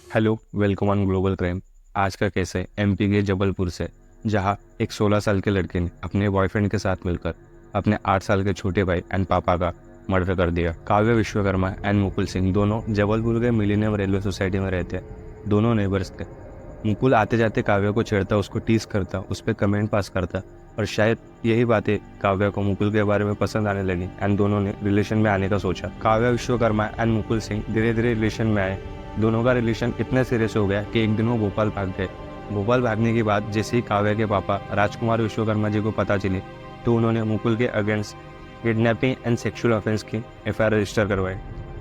Hello, welcome on global crime. आज का case है एमपी के जबलपुर से, जहां एक 16 साल के लड़के ने अपने बॉयफ्रेंड के साथ मिलकर अपने 8 साल के छोटे भाई एंड पापा का मर्डर कर दिया। काव्य विश्वकर्मा एंड मुकुल सिंह दोनों जबलपुर के मिलेनियम रेलवे सोसाइटी में रहते हैं। दोनों नेबर्स थे। मुकुल आते जाते काव्य को छेड़ता, उसको टीज करता, उस पर कमेंट पास करता और शायद यही बातें काव्य को मुकुल के बारे में पसंद आने लगी एंड दोनों ने रिलेशन में आने का सोचा। काव्य विश्वकर्मा एंड मुकुल सिंह धीरे धीरे रिलेशन में आए। दोनों का रिलेशन इतना सीरियस हो गया कि एक दिन वो भोपाल भाग गए। भोपाल भागने के बाद जैसे ही काव्य के पापा राजकुमार विश्वकर्मा जी को पता चली तो उन्होंने मुकुल के against kidnapping and sexual offence की एफआईआर रजिस्टर करवाई।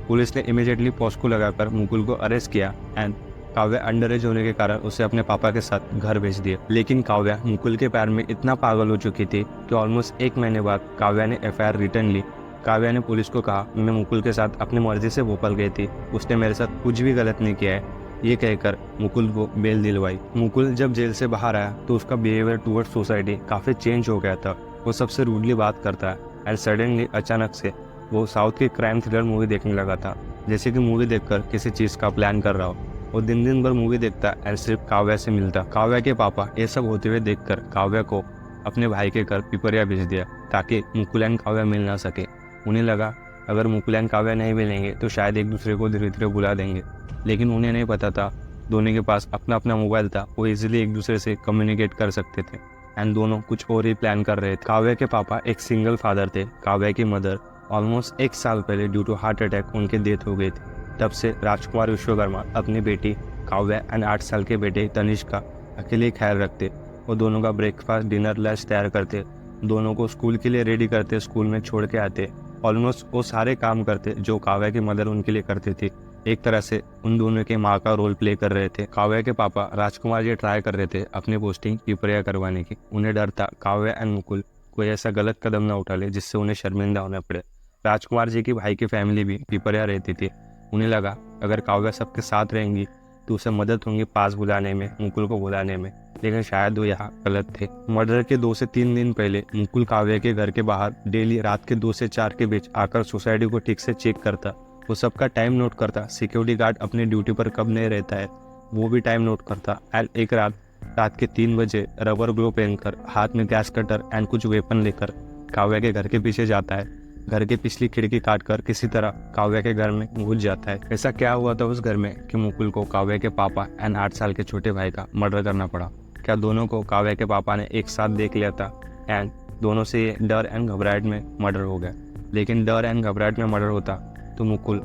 पुलिस ने इमीडिएटली पॉस्को लगाकर मुकुल को अरेस्ट किया एंड काव्य अंडर एज होने के कारण उसे अपने पापा के साथ घर भेज दिया। लेकिन काव्य मुकुल के प्यार में इतना पागल हो चुकी थी कि ऑलमोस्ट 1 महीने बाद काव्य ने एफआईआर रिटर्न ली। काव्या ने पुलिस को कहा, मैं मुकुल के साथ अपनी मर्जी से भोपाल गई थी, उसने मेरे साथ कुछ भी गलत नहीं किया है। ये कहकर मुकुल को बेल दिलवाई। मुकुल जब जेल से बाहर आया तो उसका बिहेवियर टुवर्ड्स सोसाइटी काफ़ी चेंज हो गया था। वो सबसे रूडली बात करता है एंड सडनली अचानक से वो साउथ की क्राइम थ्रिलर मूवी देखने लगा था, जैसे कि मूवी देखकर किसी चीज़ का प्लान कर रहा हो। वो दिन दिन भर मूवी देखता एंड सिर्फ काव्या से मिलता। काव्या के पापा ये सब होते हुए देखकर काव्या को अपने भाई के घर पिपरिया भेज दिया ताकि मुकुल एंड काव्या मिल ना सके। उन्हें लगा अगर मुकुल एंड काव्या नहीं मिलेंगे तो शायद एक दूसरे को धीरे धीरे बुला देंगे, लेकिन उन्हें नहीं पता था दोनों के पास अपना अपना मोबाइल था, वो इजीली एक दूसरे से कम्युनिकेट कर सकते थे एंड दोनों कुछ और ही प्लान कर रहे थे। काव्या के पापा एक सिंगल फादर थे। काव्या की मदर ऑलमोस्ट 1 साल पहले ड्यू टू हार्ट अटैक उनके डेथ हो गई थी। तब से राजकुमार विश्वकर्मा अपनी बेटी काव्या एंड 8 साल के बेटे तनिष्क का अकेले ख्याल रखते। वो दोनों का ब्रेकफास्ट डिनर लंच तैयार करते, दोनों को स्कूल के लिए रेडी करते, स्कूल में छोड़ के आते। ऑलमोस्ट वो सारे काम करते जो काव्या की मदर उनके लिए करती थी। एक तरह से उन दोनों के माँ का रोल प्ले कर रहे थे। काव्या के पापा राजकुमार जी ट्राई कर रहे थे अपनी पोस्टिंग पिपरिया करवाने की। उन्हें डर था काव्या एंड मुकुल कोई ऐसा गलत कदम न उठा ले जिससे उन्हें शर्मिंदा होना पड़े। राजकुमार जी की भाई की फैमिली भी पिपरिया रहती थी। उन्हें लगा अगर काव्या सबके साथ रहेंगी तो उसे मदद होंगी पास बुलाने में, मुकुल को बुलाने में, लेकिन शायद वो यहाँ गलत थे। मर्डर के 2 से 3 दिन पहले मुकुल काव्या के घर के बाहर डेली रात के 2 से 4 के बीच आकर सोसाइटी को ठीक से चेक करता। वो सबका टाइम नोट करता, सिक्योरिटी गार्ड अपने ड्यूटी पर कब नहीं रहता है वो भी टाइम नोट करता। एंड एक रात के 3 बजे रबर ग्लोव पहनकर, हाथ में गैस कटर एंड कुछ वेपन लेकर काव्या के घर के पीछे जाता है। घर की पिछली खिड़की काटकर किसी तरह काव्या के घर में घुस जाता है। ऐसा क्या हुआ था उस घर में कि मुकुल को काव्या के पापा एंड 8 साल के छोटे भाई का मर्डर करना पड़ा? क्या दोनों को काव्या के पापा ने एक साथ देख लिया था एंड दोनों से ये डर एंड घबराहट में मर्डर हो गया? लेकिन डर एंड घबराहट में मर्डर होता तो मुकुल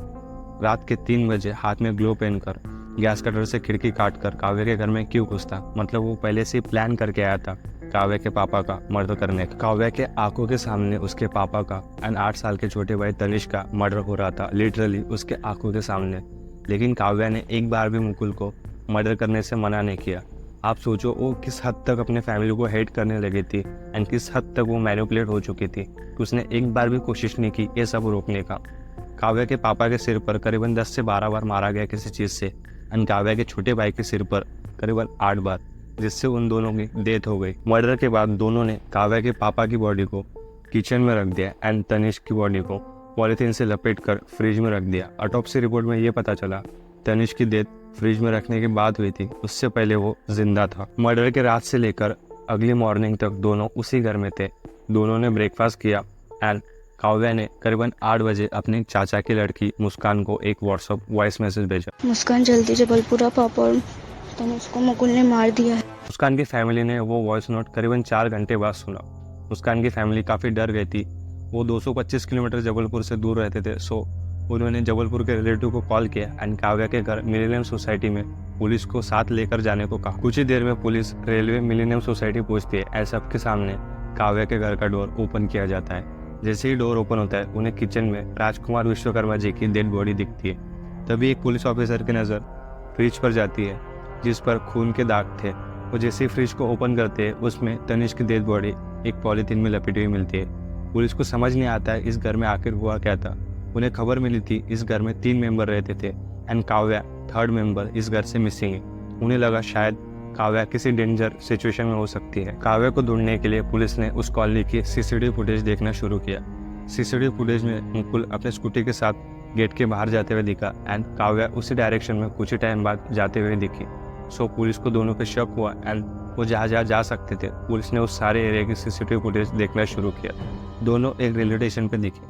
रात के 3 बजे हाथ में ग्लोव पहनकर गैस कटर से खिड़की काटकर काव्या के घर में क्यों घुसता? मतलब वो पहले से प्लान करके आया था काव्या के पापा का मर्डर करने का। काव्या के आंखों के सामने उसके पापा का एंड 8 साल के छोटे भाई तनिष्क का मर्डर हो रहा था, लिटरली उसके आंखों के सामने। लेकिन काव्या ने एक बार भी मुकुल को मर्डर करने से मना नहीं किया। आप सोचो वो किस हद तक अपने फैमिली को हेट करने लगी थी एंड किस हद तक वो मैनिपुलेट हो चुकी थी कि उसने एक बार भी कोशिश नहीं की ये सब रोकने का। काव्या के पापा के सिर पर करीबन 10 से 12 बार मारा गया किसी चीज़ से एंड काव्या के छोटे भाई के सिर पर करीबन 8 बार, जिससे उन दोनों की डेथ हो गई। मर्डर के बाद दोनों ने काव्या के पापा की बॉडी को किचन में रख दिया एंड तनिष्क की बॉडी को पॉलीथीन से लपेटकर फ्रिज में रख दिया। ऑटोप्सी रिपोर्ट में ये पता चला तनिष्क की डेथ फ्रिज में रखने के बाद हुई थी, उससे पहले वो जिंदा था। मर्डर के रात से लेकर अगली मॉर्निंग तक दोनों उसी घर में थे। दोनों ने ब्रेकफास्ट किया एंड काव्या ने करीबन 8 बजे अपने चाचा की लड़की मुस्कान को एक व्हाट्सएप वॉइस मैसेज भेजा। मुस्कान जल्दी जबलपुर पापा और तनिष्क को मुकुल ने मार दिया है। मुस्कान की फैमिली ने वो वॉइस नोट करीबन 4 घंटे बाद सुना। मुस्कान की फैमिली काफ़ी डर गई थी। वो 225 किलोमीटर जबलपुर से दूर रहते थे, सो उन्होंने जबलपुर के रिलेटिव को कॉल किया एंड काव्या के घर मिलेनियम सोसाइटी में पुलिस को साथ लेकर जाने को कहा। कुछ ही देर में पुलिस रेलवे मिलेनियम सोसाइटी पहुंचती है एंड सबके सामने काव्या के घर का डोर ओपन किया जाता है। जैसे ही डोर ओपन होता है उन्हें किचन में राजकुमार विश्वकर्मा जी की डेड बॉडी दिखती है। तभी एक पुलिस ऑफिसर की नज़र फ्रिज पर जाती है जिस पर खून के दाग थे। वो जैसे ही फ्रिज को ओपन करते हैं उसमें तनिष्क की डेड बॉडी एक पॉलीथीन में लपेटी हुई मिलती है। पुलिस को समझ नहीं आता है इस घर में आखिर हुआ क्या था। उन्हें खबर मिली थी इस घर में 3 मेंबर रहते थे एंड काव्या 3rd मेंबर इस घर से मिसिंग है। उन्हें लगा शायद काव्या किसी डेंजर सिचुएशन में हो सकती है। काव्या को ढूंढने के लिए पुलिस ने उस कॉलोनी की सीसीटीवी फुटेज देखना शुरू किया। सीसीटीवी फुटेज में मुकुल अपने स्कूटी के साथ गेट के बाहर जाते हुए दिखा एंड काव्या उसी डायरेक्शन में कुछ ही टाइम बाद जाते हुए दिखी। सो पुलिस को दोनों पे शक हुआ एंड वो जहाँ जहाँ जा सकते थे पुलिस ने उस सारे एरिया की सीसीटीवी फुटेज देखना शुरू किया। दोनों एक रेलवे स्टेशन पे दिखे,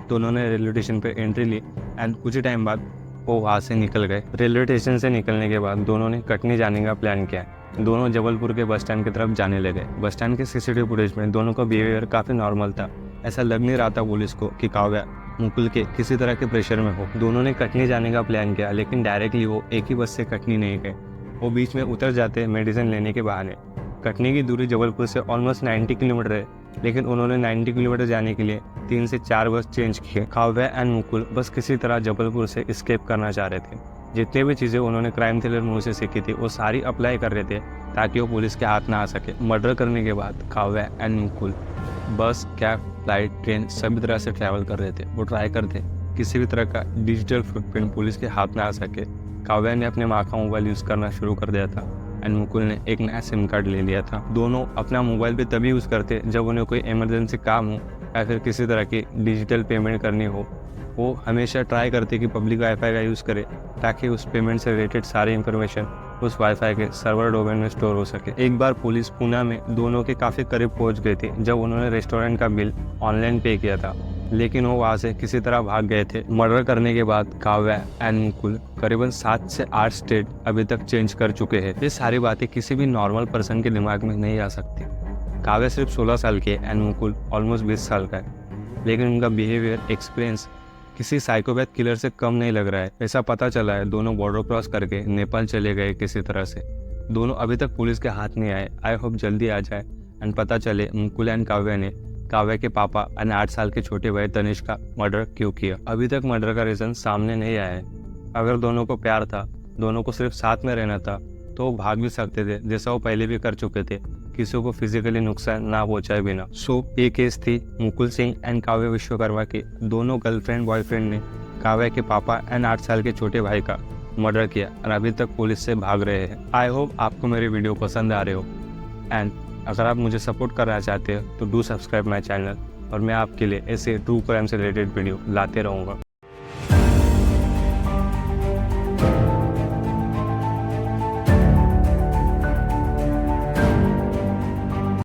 दोनों ने रेलवे स्टेशन पे एंट्री ली एंड कुछ ही टाइम बाद वो वहाँ से निकल गए। रेलवे स्टेशन से निकलने के बाद दोनों ने कटनी जाने का प्लान किया। दोनों जबलपुर के बस स्टैंड की तरफ जाने लगे। बस स्टैंड के सीसीटीवी फुटेज में दोनों का बिहेवियर काफ़ी नॉर्मल था। ऐसा लग नहीं रहा था पुलिस को कि काव्या मुकुल के किसी तरह के प्रेशर में हो। दोनों ने कटनी जाने का प्लान किया, लेकिन डायरेक्टली वो एक ही बस से कटनी नहीं गए। वो बीच में उतर जाते मेडिसिन लेने के बहाने। कटनी की दूरी जबलपुर से ऑलमोस्ट 90 किलोमीटर है, लेकिन उन्होंने 90 किलोमीटर जाने के लिए 3 से 4 बस चेंज किए। काव्या एंड मुकुल बस किसी तरह जबलपुर से एस्केप करना चाह रहे थे। जितने भी चीज़ें उन्होंने क्राइम थ्रिलर मूवी से सीखी थी वो सारी अप्लाई कर रहे थे ताकि वो पुलिस के हाथ ना आ सके। मर्डर करने के बाद काव्या एंड मुकुल बस, कैब, फ्लाइट, ट्रेन सभी तरह से ट्रैवल कर रहे थे। वो ट्राई करते किसी भी तरह का डिजिटल फुटप्रिंट पुलिस के हाथ में आ सके। काव्या ने अपने माँ का मोबाइल यूज़ करना शुरू कर दिया था एंड मुकुल ने एक नया सिम कार्ड ले लिया था। दोनों अपना मोबाइल पे तभी यूज़ करते जब उन्हें कोई इमरजेंसी काम हो या फिर किसी तरह की डिजिटल पेमेंट करनी हो। वो हमेशा ट्राई करते कि पब्लिक वाईफाई का यूज़ करे ताकि उस पेमेंट से रिलेटेड सारी इन्फॉर्मेशन उस वाईफाई के सर्वर डोमेन में स्टोर हो सके। एक बार पुलिस पूना में दोनों के काफ़ी करीब पहुंच गई थी जब उन्होंने रेस्टोरेंट का बिल ऑनलाइन पे किया था, लेकिन वो वहाँ से किसी तरह भाग गए थे। मर्डर करने के बाद काव्या एंड मुकुल करीबन 7 से 8 स्टेट अभी तक चेंज कर चुके हैं। ये सारी बातें किसी भी नॉर्मल पर्सन के दिमाग में नहीं आ सकती। काव्या सिर्फ 16 साल की है एंड मुकुल ऑलमोस्ट 20 साल का है, लेकिन उनका बिहेवियर, एक्सपीरियंस किसी साइकोपैथ किलर से कम नहीं लग रहा है। ऐसा पता चला है दोनों बॉर्डर क्रॉस करके नेपाल चले गए किसी तरह से। दोनों अभी तक पुलिस के हाथ नहीं आए। आई होप जल्दी आ जाए एंड पता चले मुकुल एंड काव्या ने काव्या के पापा एंड 8 साल के छोटे भाई तनिष्क का मर्डर क्यों किया। अभी तक मर्डर का रीज़न सामने नहीं आया है। अगर दोनों को प्यार था, दोनों को सिर्फ साथ में रहना था, तो वो भाग भी सकते थे जैसा वो पहले भी कर चुके थे, किसी को फिजिकली नुकसान ना पहुंचाए बिना। सो ये केस थी मुकुल सिंह एंड काव्या विश्वकर्मा की। दोनों गर्लफ्रेंड बॉयफ्रेंड ने काव्या के पापा एंड 8 साल के छोटे भाई का मर्डर किया और अभी तक पुलिस से भाग रहे हैं। आई होप आपको मेरी वीडियो पसंद आ रहे हो एंड अगर आप मुझे सपोर्ट करना चाहते हो तो डू सब्सक्राइब माई चैनल और मैं आपके लिए ऐसे ट्रू क्राइम से रिलेटेड वीडियो लाते रहूँगा।